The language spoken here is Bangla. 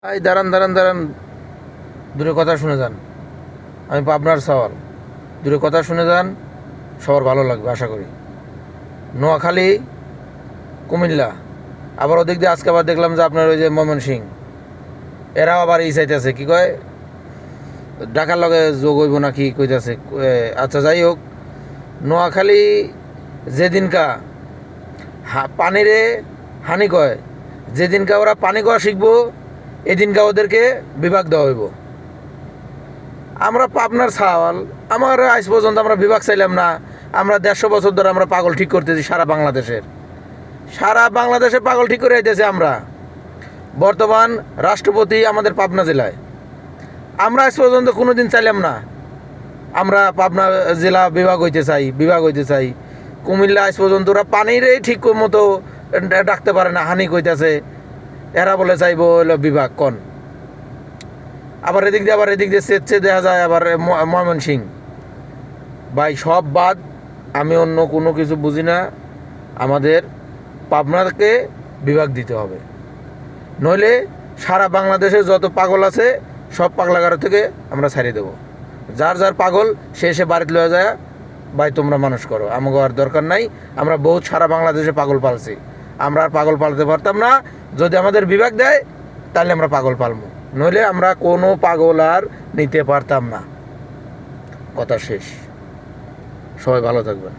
এই দাঁড়ান দাঁড়ান দাঁড়ান, দূরে কথা শুনে যান। আমি পাবনার সওয়াল, দূরে কথা শুনে যান, সবার ভালো লাগবে আশা করি। নোয়াখালী, কুমিল্লা, আবার ওদিক দিয়ে আজকে আবার দেখলাম যে আপনার ওই যে ময়মনসিং, এরাও আবার এই চাইতেছে কি কয় ঢাকার লগে যোগ হইব না কি কইতেছে। আচ্ছা যাই হোক, নোয়াখালী যেদিনকা পানিরে হানি কয়, যেদিনকা ওরা পানি খাওয়া শিখবো এদিনকা ওদেরকে বিভাগ দেওয়া হইব। আমরা পাবনার সাওয়াল, আমার আজ পর্যন্ত আমরা বিভাগ চাইলাম না। আমরা 150 বছর ধরে আমরা পাগল ঠিক করতেছি সারা বাংলাদেশে পাগল ঠিক করে আইতেছে। আমরা বর্তমান রাষ্ট্রপতি আমাদের পাবনা জেলায়, আমরা আজ পর্যন্ত কোনো দিন চাইলাম না আমরা পাবনা জেলা বিভাগ হইতে চাই। কুমিল্লা আজ পর্যন্ত ওরা পানিরই ঠিক মতো ডাকতে পারে না, হানি কইতেছে, এরা বলে চাইবো হলো বিভাগ কন। আবার এদিক দিয়ে চেচ্ছে দেখা যায় আবার ময়মনসিং। ভাই সব বাদ, আমি অন্য কোনো কিছু বুঝি না। আমাদের পাবনাকে বিভাগ দিতে হবে, নইলে সারা বাংলাদেশে যত পাগল আছে সব পাগলাগারো থেকে আমরা ছাড়িয়ে দেবো। যার যার পাগল সে এসে বাড়িতে লয়ে যায়, ভাই তোমরা মানুষ করো, আমাকে আর দরকার নাই। আমরা বহুত সারা বাংলাদেশে পাগল পালছি, আমরা আর পাগল পালতে পারতাম না। যদি আমাদের বিভাগ দেয় তাহলে আমরা পাগল পালবো, নইলে আমরা কোনো পাগল আর নিতে পারতাম না। কথা শেষ। সবাই ভালো থাকবেন।